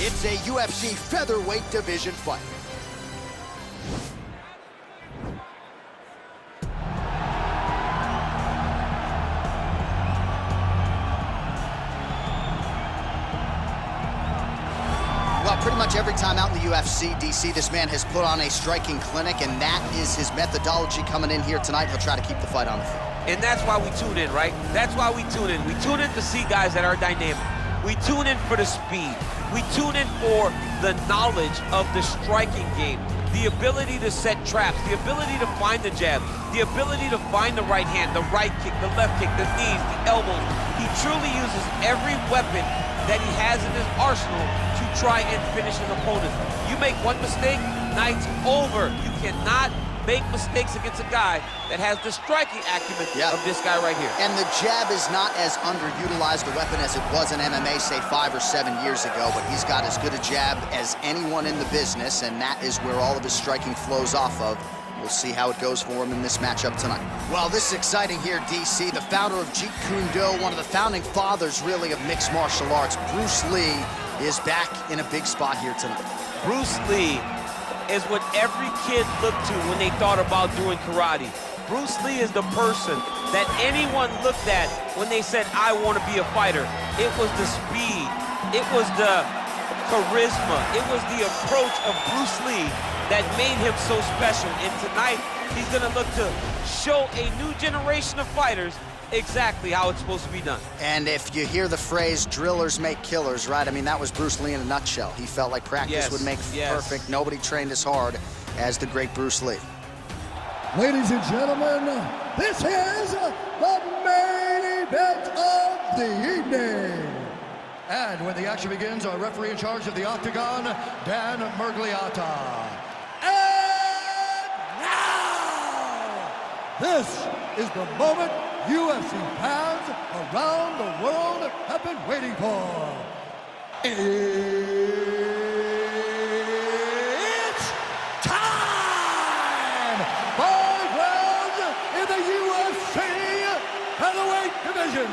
It's a UFC featherweight division fight. Well, pretty much every time out in the UFC, DC, this man has put on a striking clinic, and that is his methodology coming in here tonight. He'll try to keep the fight on the field. And that's why we tune in, right? That's why we tune in. We tune in to see guys that are dynamic. We tune in for the speed. We tune in for the knowledge of the striking game, the ability to set traps, the ability to find the jab, the ability to find the right hand, the right kick, the left kick, the knees, the elbows. He truly uses every weapon that he has in his arsenal to try and finish his opponent. You make one mistake, night's over. You cannot make mistakes against a guy that has the striking acumen of this guy right here. And the jab is not as underutilized a weapon as it was in MMA, say 5 or 7 years ago, but he's got as good a jab as anyone in the business, and that is where all of his striking flows off of. We'll see how it goes for him in this matchup tonight. Well, this is exciting here, DC. The founder of Jeet Kun Do, one of the founding fathers, really, of mixed martial arts, Bruce Lee, is back in a big spot here tonight. Bruce Lee is what every kid looked to when they thought about doing karate. Bruce Lee is the person that anyone looked at when they said, I want to be a fighter. It was the speed, it was the charisma, it was the approach of Bruce Lee that made him so special. And tonight, he's gonna look to show a new generation of fighters exactly how it's supposed to be done. And if you hear the phrase, drillers make killers, right? I mean, that was Bruce Lee in a nutshell. He felt like practice would make perfect. Nobody trained as hard as the great Bruce Lee. Ladies and gentlemen, this is the main event of the evening. And when the action begins, our referee in charge of the Octagon, Dan Mergliata. And now, this is the moment UFC fans around the world have been waiting for. It's time! 5 rounds in the UFC featherweight division.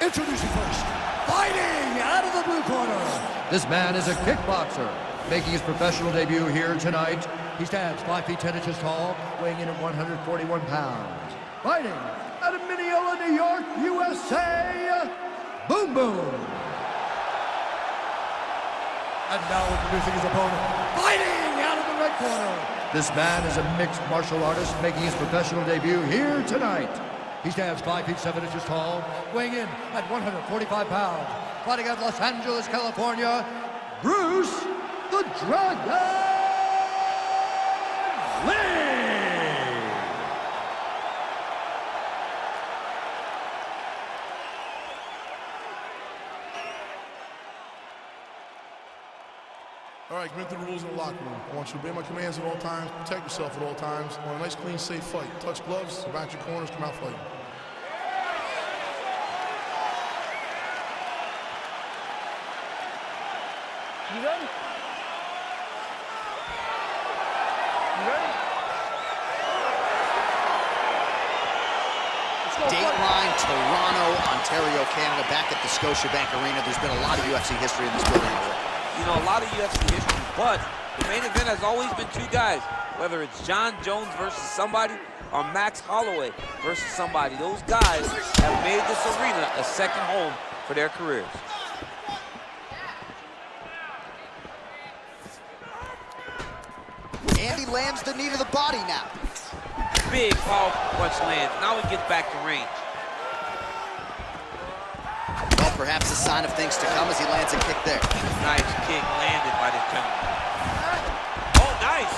Introducing first, fighting out of the blue corner. This man is a kickboxer, making his professional debut here tonight. He stands 5 feet 10 inches tall, weighing in at 141 pounds. Fighting out of Minneola, New York, USA, Boom Boom. And now introducing his opponent, fighting out of the red corner. This man is a mixed martial artist making his professional debut here tonight. He stands 5 feet 7 inches tall, weighing in at 145 pounds. Fighting out of Los Angeles, California, Bruce the Dragon Lee. All right, commit to the rules in the locker room. I want you to obey my commands at all times, protect yourself at all times. I want a nice, clean, safe fight. Touch gloves, go back to your corners, come out fighting. You ready? You ready? Let's go. Dateline, Toronto, Ontario, Canada, back at the Scotiabank Arena. There's been a lot of UFC history in this building already. You know, a lot of UFC history, but the main event has always been 2 guys, whether it's John Jones versus somebody or Max Holloway versus somebody. Those guys have made this arena a second home for their careers. And he lands the knee to the body now. Big, powerful punch lands. Now he gets back to range. Well, perhaps a sign of things to come as he lands a kick there. Nice kick landed by the gentleman. Oh, nice.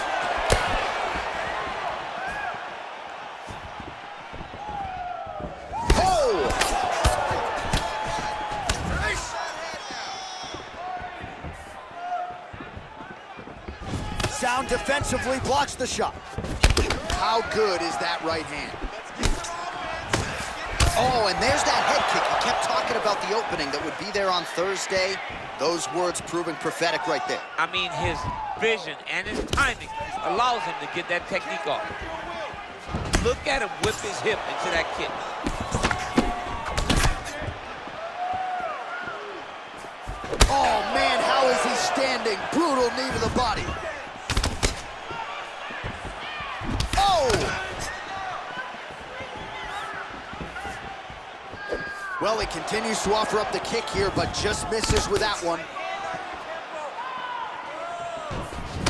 Oh! Sound defensively blocks the shot. How good is that right hand? Oh, and there's that head kick. He kept talking about the opening that would be there on Thursday. Those words proving prophetic right there. I mean, his vision and his timing allows him to get that technique off. Look at him whip his hip into that kick. Oh, man, how is he knee to the body. Oh! Well, he continues to offer up the kick here, but just misses with that one.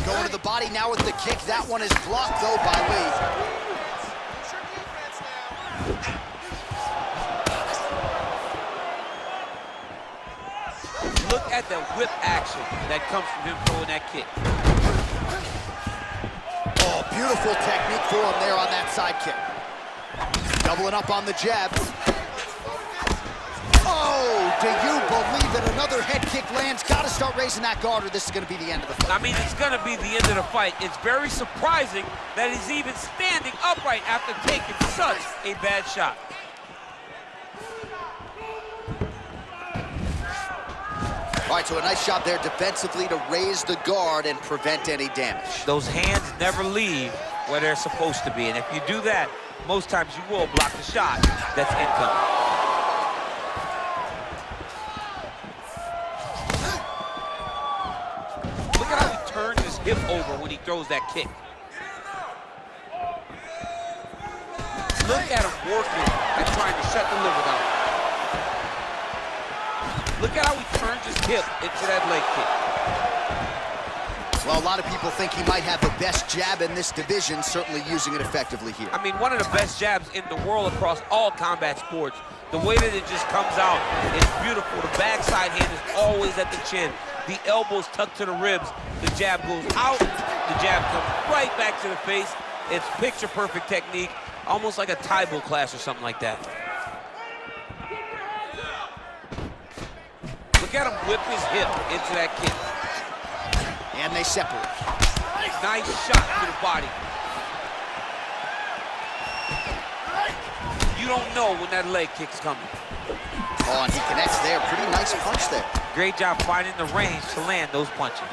Going to the body now with the kick. That one is blocked, though, by Lee. Look at the whip action that comes from him throwing that kick. Oh, beautiful technique for him there on that side kick. Doubling up on the jab. Oh, do you believe it? Another head kick lands. Got to start raising that guard or this is going to be the end of the fight. I mean, it's going to be the end of the fight. It's very surprising that he's even standing upright after taking such a bad shot. All right, so a nice job there defensively to raise the guard and prevent any damage. Those hands never leave where they're supposed to be, and if you do that, most times you will block the shot that's incoming. Look at how he turns his hip over when he throws that kick. Look at him working and trying to shut the liver down. Look at how he turns his hip into that leg kick. Well, a lot of people think he might have the best jab in this division, certainly using it effectively here. I mean, one of the best jabs in the world across all combat sports. The way that it just comes out is beautiful. The backside hand is always at the chin. The elbows tucked to the ribs. The jab goes out. The jab comes right back to the face. It's picture-perfect technique, almost like a Taibo class or something like that. Look at him whip his hip into that kick. And they separate. Nice shot to the body. You don't know when that leg kick's coming. Oh, and he connects there. Pretty nice punch there. Great job finding the range to land those punches.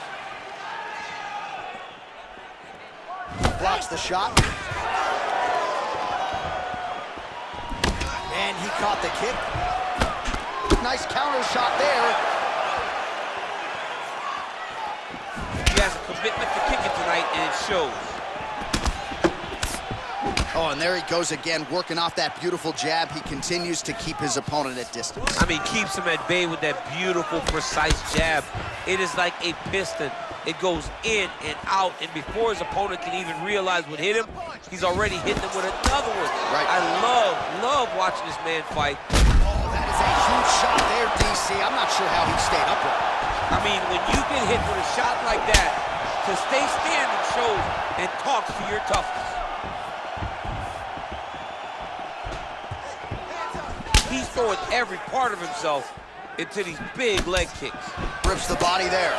Blocks the shot. And he caught the kick. Nice counter shot there. He has a commitment to kicking tonight, and it shows. Oh, and there he goes again, working off that beautiful jab. He continues to keep his opponent at distance. I mean, keeps him at bay with that beautiful, precise jab. It is like a piston. It goes in and out, and before his opponent can even realize what hit him, he's already hitting him with another one. Right. I love watching this man fight. That is a huge shot there, DC. I'm not sure how he stayed upright. I mean, when you get hit with a shot like that, to stay standing shows and talks to your toughness. He's throwing every part of himself into these big leg kicks. Rips the body there.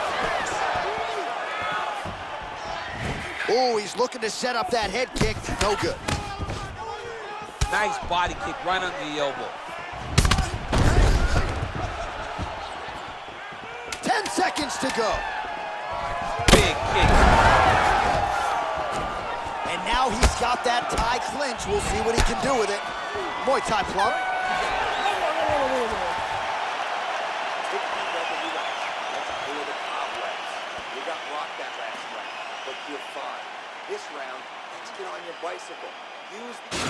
Oh, he's looking to set up that head kick. No good. Nice body kick right under the elbow. 10 seconds to go. Big kick. And now he's got that tie clinch. We'll see what he can do with it. Muay Thai plug. You got rocked that last round, but you're fine. This round, let's get on your bicycle.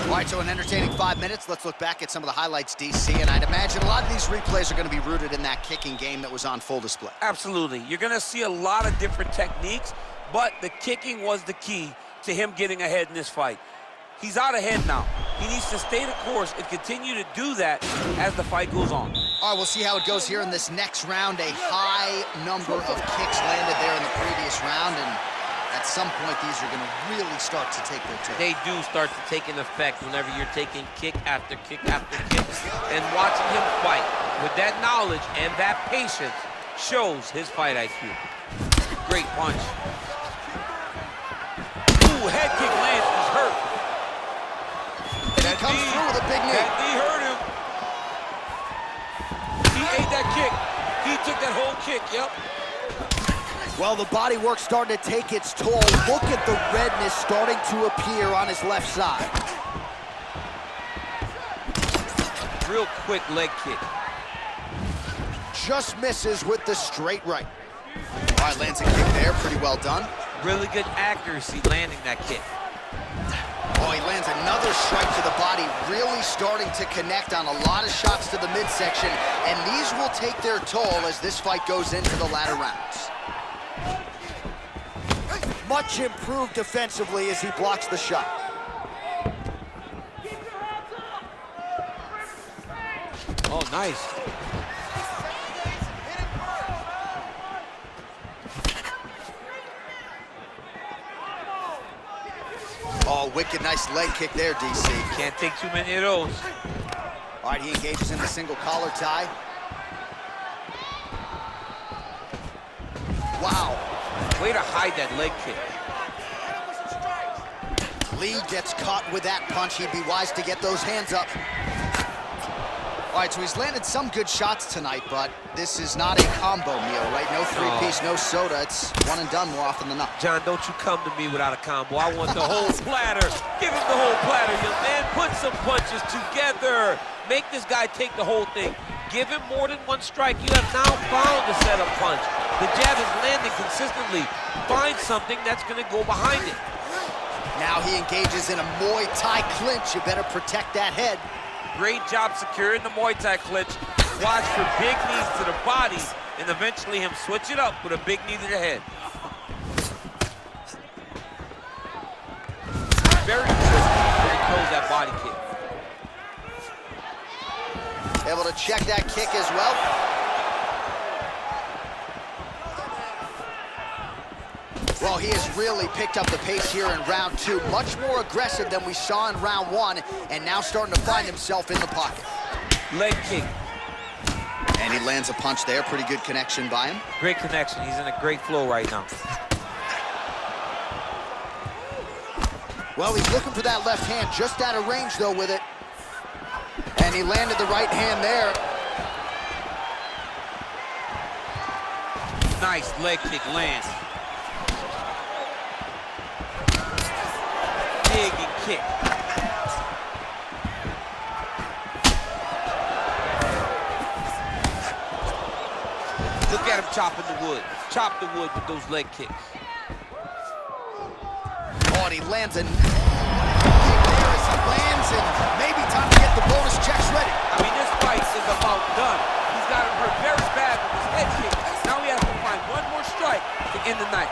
All right, so an entertaining 5 minutes. Let's look back at some of the highlights, DC, and I'd imagine a lot of these replays are going to be rooted in that kicking game that was on full display. Absolutely. You're going to see a lot of different techniques, but the kicking was the key to him getting ahead in this fight. He's out ahead now. He needs to stay the course and continue to do that as the fight goes on. All right, we'll see how it goes here in this next round. A high number of kicks landed there in the previous round, and at some point, these are going to really start to take their toll. They do start to take an effect whenever you're taking kick after kick after kick. And watching him fight with that knowledge and that patience shows his fight IQ. Great punch. Ooh, head kick lands, he's hurt. And he comes through with a big knee. That knee hurt him. He ate that kick. He took that whole kick, yep. Well, the body work starting to take its toll. Look at the redness starting to appear on his left side. Real quick leg kick. Just misses with the straight right. All right, lands a kick there, pretty well done. Really good accuracy landing that kick. Oh, he lands another strike to the body, really starting to connect on a lot of shots to the midsection, and these will take their toll as this fight goes into the latter rounds. Much improved defensively as he blocks the shot. Oh, nice. Oh, wicked nice leg kick there, DC. Can't take too many of those. All right, he engages in the single collar tie. Wow. Way to hide that leg kick. Lee gets caught with that punch. He'd be wise to get those hands up. All right, so he's landed some good shots tonight, but this is not a combo meal, right? No three-piece, no soda. It's one and done more often than not. John, don't you come to me without a combo. I want the whole platter. Give him the whole platter, young man. Put some punches together. Make this guy take the whole thing. Give him more than one strike. You have now found the setup punch. The jab is landing consistently. Find something that's going to go behind it. Now he engages in a Muay Thai clinch. You better protect that head. Great job securing the Muay Thai clinch. Watch for big knees to the body, and eventually him switch it up with a big knee to the head. Very crispy when he throws that body kick. Able to check that kick as well. Well, he has really picked up the pace here in round two. Much more aggressive than we saw in round one, and now starting to find himself in the pocket. Leg kick. And he lands a punch there. Pretty good connection by him. Great connection. He's in a great flow right now. Well, he's looking for that left hand, just out of range, though, with it. And he landed the right hand there. Nice leg kick lands. Big and kick. Look at him chopping the wood. Chop the wood with those leg kicks. Oh, and he lands a kick there as he lands, and maybe time to get the bonus checks ready. I mean, this fight is about done. He's got him hurt very bad with his head kick. Now he has to find one more strike to end the night.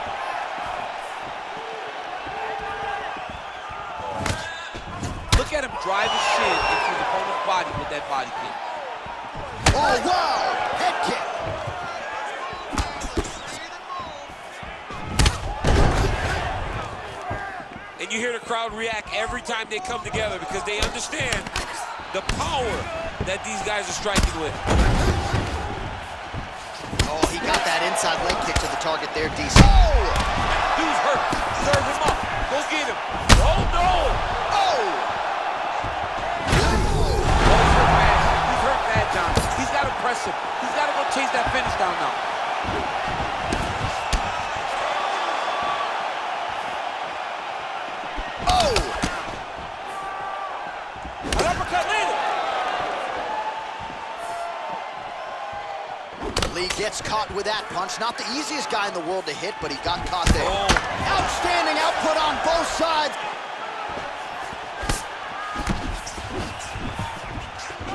Look at him drive his shin into the opponent's body with that body kick. Oh, wow! Head kick. And you hear the crowd react every time they come together because they understand the power that these guys are striking with. Oh, he got that inside leg kick to the target there, DC. Oh! Dude's hurt. Serve him up. Go get him. Oh, no! Oh! He's hurt bad, John. He's got to press him. He's got to go chase that finish down now. Oh! An uppercut landed. Lee gets caught with that punch. Not the easiest guy in the world to hit, but he got caught there. Oh. Outstanding output on both sides.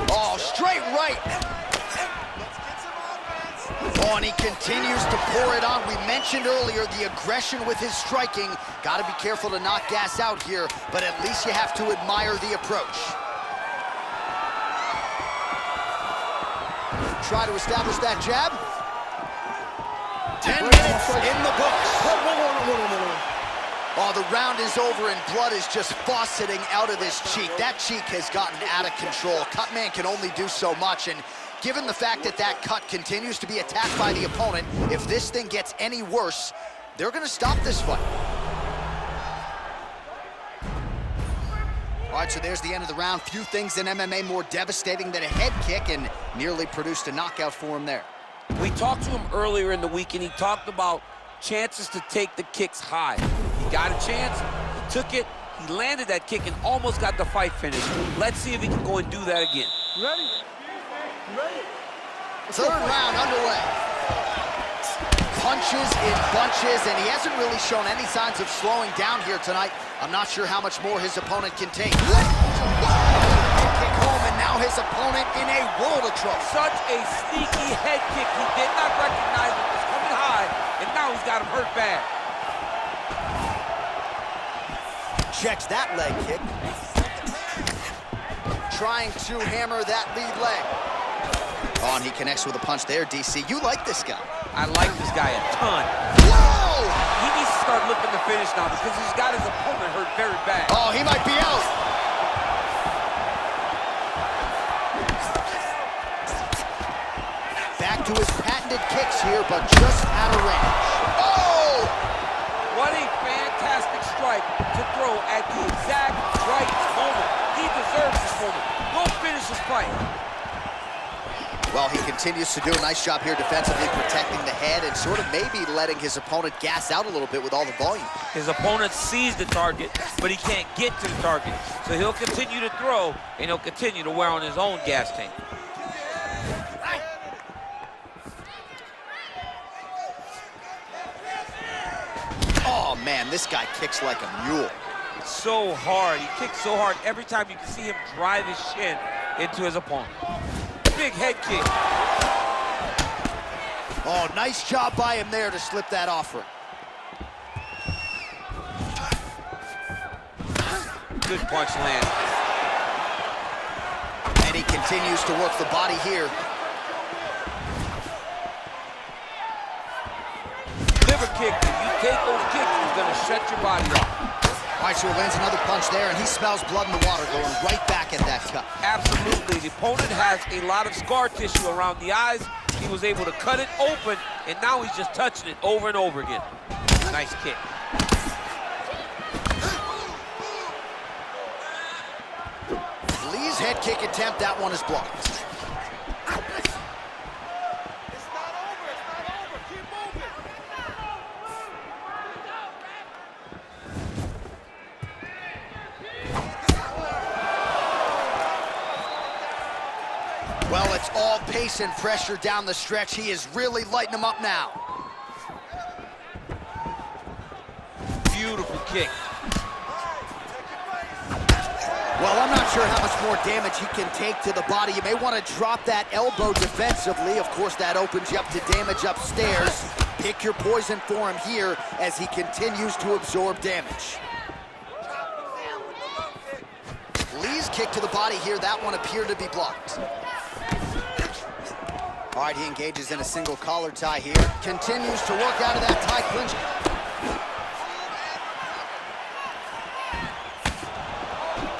Oh, straight right. Oh, and he continues to pour it on. We mentioned earlier the aggression with his striking. Got to be careful to not gas out here, but at least you have to admire the approach. Try to establish that jab. 10 minutes in the books. Oh, the round is over and blood is just fauceting out of this cheek. That cheek has gotten out of control. Cutman can only do so much, and given the fact that that cut continues to be attacked by the opponent, if this thing gets any worse, they're gonna stop this fight. All right, so there's the end of the round. Few things in MMA more devastating than a head kick, and nearly produced a knockout for him there. We talked to him earlier in the week, and he talked about chances to take the kicks high. He got a chance, he took it, he landed that kick and almost got the fight finished. Let's see if he can go and do that again. Ready? You ready? Third round underway. punches in bunches, and he hasn't really shown any signs of slowing down here tonight. I'm not sure how much more his opponent can take. Kick home, and now his opponent in a world of trouble. Such a sneaky head kick. He did not recognize it was coming high, and now he's got him hurt bad. Checks that leg kick. Trying to hammer that lead leg. Oh, and he connects with a punch there, DC. You like this guy. I like this guy a ton. Whoa! He needs to start looking to finish now because he's got his opponent hurt very bad. Oh, he might be out. Back to his patented kicks here, but just out of range. Oh! What a fantastic strike to throw at the exact right moment. He deserves this moment. Go finish his fight. Well, he continues to do a nice job here defensively, protecting the head and sort of maybe letting his opponent gas out a little bit with all the volume. His opponent sees the target, but he can't get to the target. So he'll continue to throw, and he'll continue to wear on his own gas tank. Oh, man, this guy kicks like a mule. So hard. He kicks so hard. Every time you can see him drive his shin into his opponent. Big head kick. Oh, nice job by him there to slip that offer. Good punch land. And he continues to work the body here. Liver kick. If you take those kicks, it's going to shut your body off. All right, so he lands another punch there, and he smells blood in the water, going right back at that cut. Absolutely. The opponent has a lot of scar tissue around the eyes. He was able to cut it open, and now he's just touching it over and over again. Nice kick. Lee's head kick attempt, that one is blocked. Well, it's all pace and pressure down the stretch. He is really lighting them up now. Beautiful kick. Well, I'm not sure how much more damage he can take to the body. You may want to drop that elbow defensively. Of course, that opens you up to damage upstairs. Pick your poison for him here as he continues to absorb damage. Lee's kick to the body here, that one appeared to be blocked. All right, he engages in a single collar tie here. Continues to work out of that tie clinch.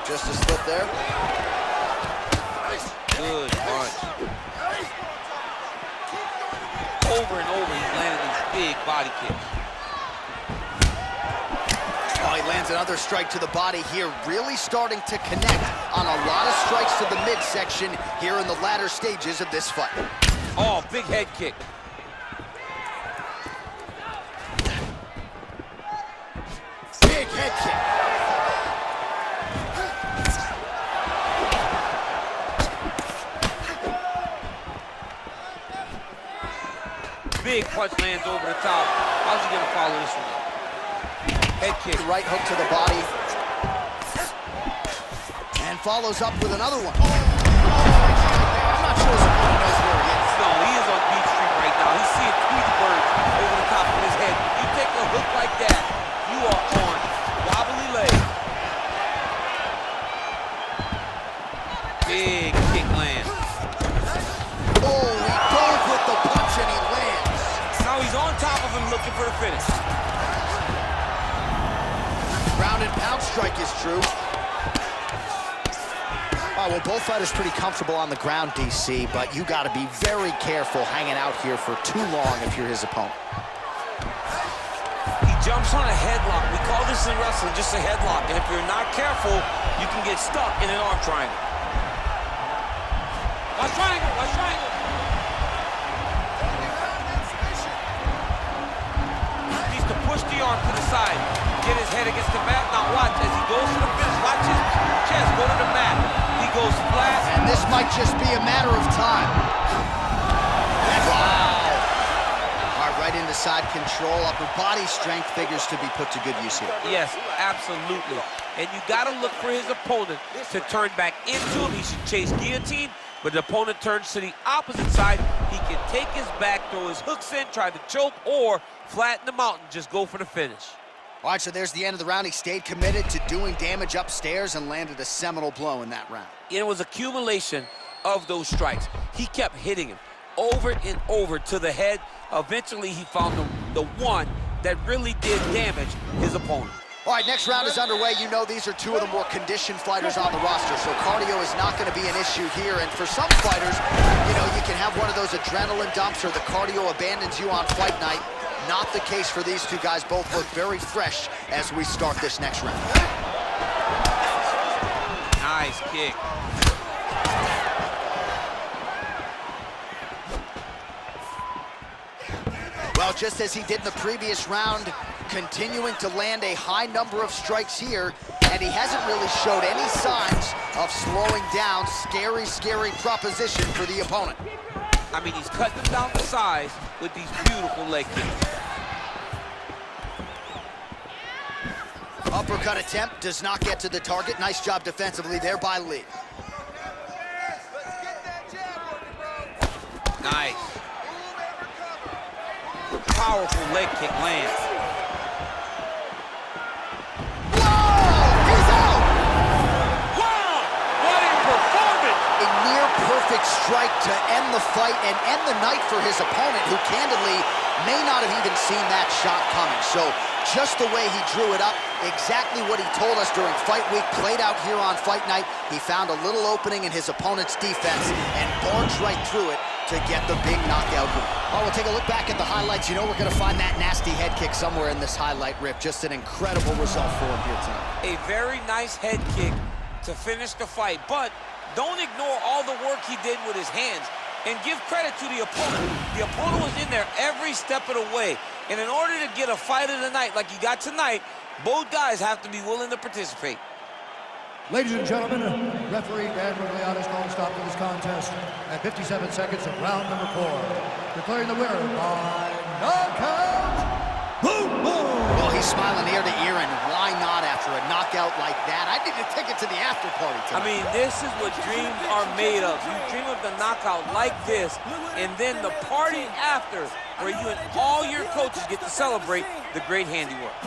Just a slip there. Good punch. Over and over, he's landing these big body kicks. Oh, he lands another strike to the body here, really starting to connect on a lot of strikes to the midsection here in the latter stages of this fight. Oh, big head kick. Big head kick. Big punch lands over the top. How's he gonna follow this one? Head kick. Right hook to the body. And follows up with another one. I'm not sure his opponent knows where he is. No, he is on Beach Street right now. He's seeing Tweety birds over the top of his head. You take a hook like that, you are on wobbly leg. Big kick land. Oh, he goes with the punch and he lands. Now he's on top of him looking for the finish. Ground and pound strike is true. Oh, well, both fighters pretty comfortable on the ground, DC, but you got to be very careful hanging out here for too long if you're his opponent. He jumps on a headlock. We call this in wrestling just a headlock, and if you're not careful, you can get stuck in an arm triangle. Watch triangle, watch triangle. Needs to push the arm to the side, get his head against the mat. Now watch, as he goes to the finish, watch his chest go to the mat. He goes flat. And this might just be a matter of time. Wow. All right, right side into side control. Upper body strength figures to be put to good use here. Yes, absolutely. And you got to look for his opponent to turn back into him. He should chase guillotine, but the opponent turns to the opposite side. He can take his back, throw his hooks in, try to choke, or flatten him out and just go for the finish. All right, so there's the end of the round. He stayed committed to doing damage upstairs and landed a seminal blow in that round. It was accumulation of those strikes. He kept hitting him over and over to the head. Eventually, he found the one that really did damage his opponent. All right, next round is underway. You know these are two of the more conditioned fighters on the roster, so cardio is not going to be an issue here. And for some fighters, you know, you can have one of those adrenaline dumps or the cardio abandons you on fight night. Not the case for these two guys. Both look very fresh as we start this next round. Nice kick. Well, just as he did in the previous round, continuing to land a high number of strikes here, and he hasn't really showed any signs of slowing down. Scary, scary proposition for the opponent. I mean, he's cutting them down to size with these beautiful leg kicks. Uppercut attempt does not get to the target. Nice job defensively there by Lee. Nice. Powerful leg kick lands. Whoa! He's out! Wow! What a performance! A near-perfect strike to end the fight and end the night for his opponent, who candidly may not have even seen that shot coming. So just the way he drew it up, exactly what he told us during fight week, played out here on fight night. He found a little opening in his opponent's defense and barged right through it to get the big knockout win. Oh, we'll take a look back at the highlights. You know we're going to find that nasty head kick somewhere in this highlight rip. Just an incredible result for him here tonight. A very nice head kick to finish the fight, but don't ignore all the work he did with his hands, and give credit to the opponent. The opponent was in there every step of the way, and in order to get a fight of the night like you got tonight, both guys have to be willing to participate. Ladies and gentlemen, referee Dan Rugliano's calling stop to this contest at 57 seconds of round number 4. Declaring the winner by knockout, boom, boom! Well, he's smiling ear to ear, and why not after a knockout like that? I need a ticket to the after party tonight. I mean, this is what dreams are made of. You dream of the knockout like this, and then the party after, where you and all your coaches get to celebrate the great handiwork.